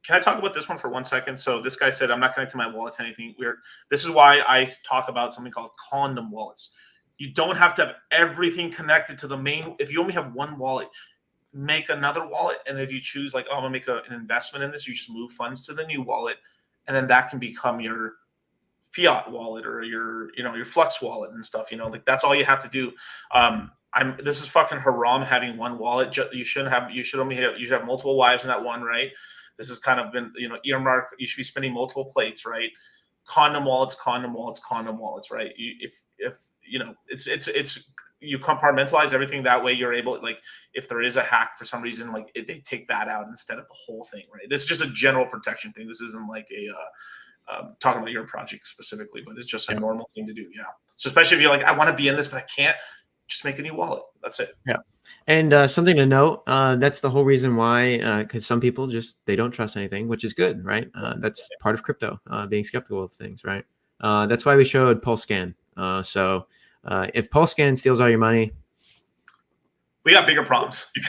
can I talk about this one for 1 second? So this guy said, I'm not connecting my wallet to anything weird. This is why I talk about something called condom wallets. You don't have to have everything connected to the main. If you only have one wallet, make another wallet. And if you choose like, oh, I'm gonna make an investment in this, you just move funds to the new wallet. And then that can become your fiat wallet or your Flux wallet and stuff, like that's all you have to do. This is fucking haram having one wallet. You should have multiple wives in that one, right? This has kind of been, earmark. You should be spending multiple plates, right? Condom wallets, right? It's you compartmentalize everything that way. You're able, like, if there is a hack for some reason, like they take that out instead of the whole thing, right? This is just a general protection thing. This isn't like a talking about your project specifically, but it's just a normal thing to do. Yeah. So especially if you're like, I want to be in this, but I can't, just make a new wallet. That's it. Yeah. And something to note, that's the whole reason why, because some people they don't trust anything, which is good, right? That's part of crypto, being skeptical of things, right? That's why we showed Pulse Scan. So if Pulse Scan steals all your money, we got bigger problems. We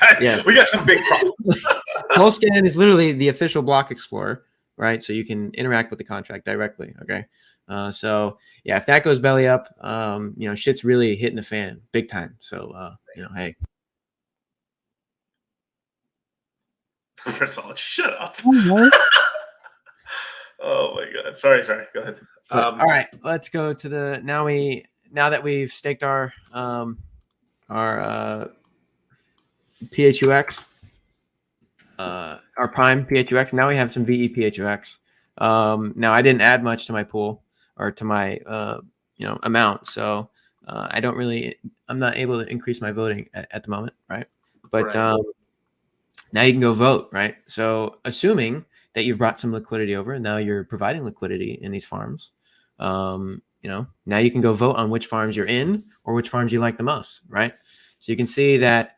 got some big problems. Pulse Scan is literally the official block explorer, right? So you can interact with the contract directly. Okay. So yeah, if that goes belly up, shit's really hitting the fan big time. So, hey. First of all, shut up. Oh my God. Sorry. Go ahead. All right, let's go to now that we've staked our PHUX, our prime PHUX. Now we have some VE PHUX. Now I didn't add much to my pool or to my amount, so I'm not able to increase my voting at the moment, right? But now you can go vote, right? So assuming that you've brought some liquidity over, and now you're providing liquidity in these farms, now you can go vote on which farms you're in or which farms you like the most, right? So you can see that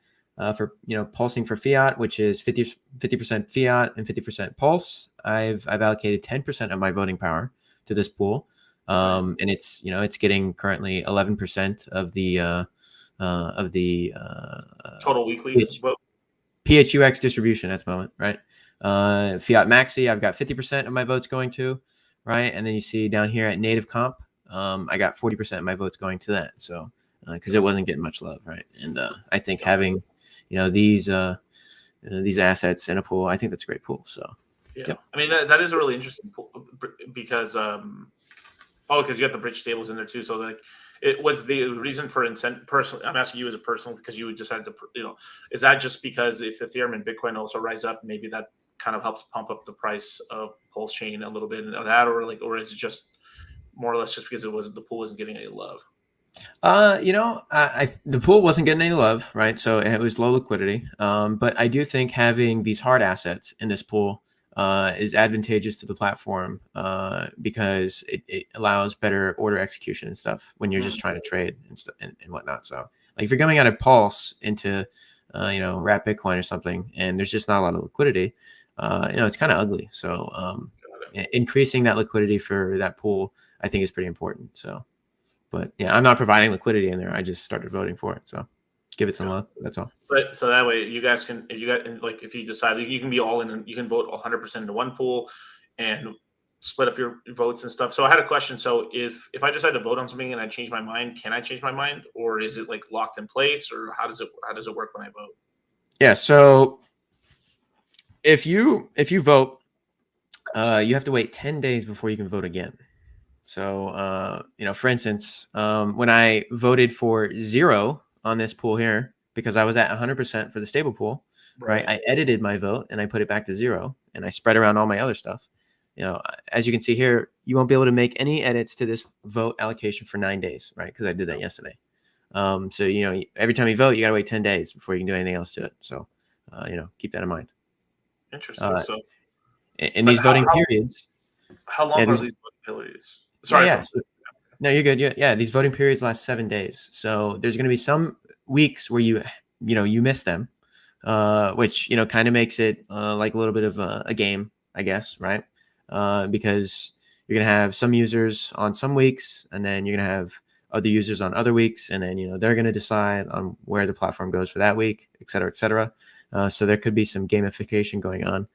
for pulsing for fiat, which is 50% fiat and 50% pulse, I've allocated 10% of my voting power to this pool, and it's getting currently 11% of the total weekly vote. PHUX distribution at the moment, right? Fiat Maxi, I've got 50% of my votes going to, right? And then you see down here at Native Comp, I got 40% of my votes going to that. So because it wasn't getting much love, right? And I think having these assets in a pool, I think that's a great pool. So yeah. I mean that is a really interesting pool because because you got the bridge stables in there too. So like, it was the reason for incentive. Personally, I'm asking you as a personal, because you just had to, is that just because if Ethereum and Bitcoin also rise up, maybe that kind of helps pump up the price of Pulse Chain a little bit of that, or is it just more or less just because the pool wasn't getting any love? The pool wasn't getting any love, right? So it was low liquidity. But I do think having these hard assets in this pool is advantageous to the platform because it allows better order execution and stuff when you're just trying to trade and stuff and whatnot. So like if you're coming out of Pulse into wrap Bitcoin or something, and there's just not a lot of liquidity, it's kind of ugly. So increasing that liquidity for that pool, I think, is pretty important. So, but yeah, I'm not providing liquidity in there. I just started voting for it. So give it some love. That's all. But so that way you guys can, if you decide, you can be all in and you can vote 100% into one pool and split up your votes and stuff. So I had a question. So if I decide to vote on something and I change my mind, can I change my mind, or is it like locked in place, or how does it work when I vote? Yeah. So if you vote, you have to wait 10 days before you can vote again. So, for instance, when I voted for 0 on this pool here, because I was at 100% for the stable pool, right? I edited my vote and I put it back to 0, and I spread around all my other stuff. As you can see here, you won't be able to make any edits to this vote allocation for 9 days, right? Because I did that yesterday. So, every time you vote, you got to wait 10 days before you can do anything else to it. So, keep that in mind. Interesting. So, in these voting periods. How long are these voting periods? Sorry. Yeah. No, you're good. Yeah. These voting periods last 7 days. So there's going to be some weeks where you miss them, which, kind of makes it like a little bit of a game, I guess. Right. Because you're going to have some users on some weeks, and then you're going to have other users on other weeks. And then, they're going to decide on where the platform goes for that week, et cetera, et cetera. So there could be some gamification going on.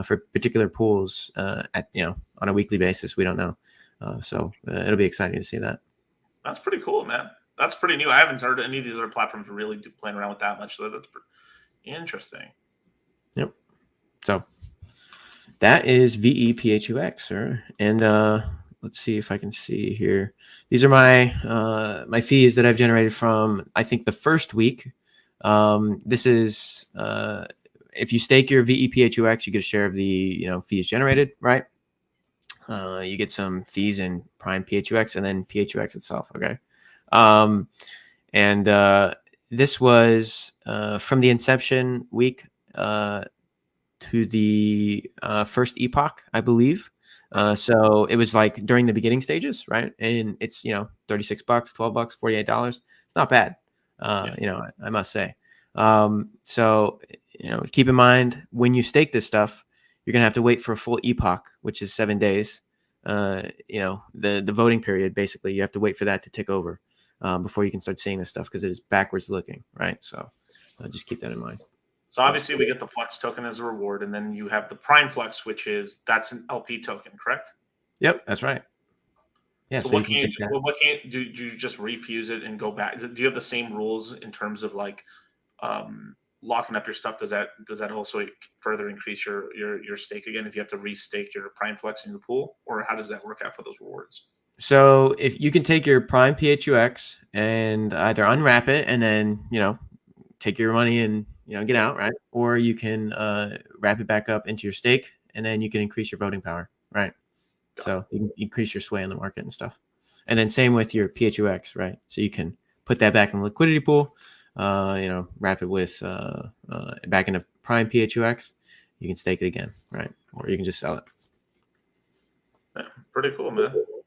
for particular pools at on a weekly basis. We don't know, so it'll be exciting to see that. That's pretty cool, man. That's pretty new. I haven't heard any of these other platforms really playing around with that much. So that's pretty interesting. Yep. So that is VEPHUX, sir. And let's see if I can see here. These are my fees that I've generated from, I think, the first week. This is if you stake your VEPHUX, you get a share of the fees generated, right? You get some fees in Prime PHUX and then PHUX itself. Okay. And this was from the inception week to the first epoch, I believe. So it was like during the beginning stages, right? And it's $36, $12, $48. It's not bad, I must say. So keep in mind when you stake this stuff, you're gonna have to wait for a full epoch, which is 7 days. The voting period, basically, you have to wait for that to tick over before you can start seeing this stuff because it is backwards looking, right? So just keep that in mind. So obviously we get the Flex token as a reward, and then you have the Prime Flex, that's an LP token, correct? Yep, that's right. Yeah. So what can you do? You just refuse it and go back? Do you have the same rules in terms of like locking up your stuff? Does that also further increase your stake again if you have to restake your Prime Flex in the pool, or how does that work out for those rewards? So if you can take your Prime PHUX and either unwrap it and then take your money and get out, right? Or you can wrap it back up into your stake and then you can increase your voting power, right? So you can increase your sway in the market and stuff. And then same with your PHUX, right? So you can put that back in the liquidity pool, wrap it with back into Prime PHUX. You can stake it again, right? Or you can just sell it. Yeah, pretty cool, man.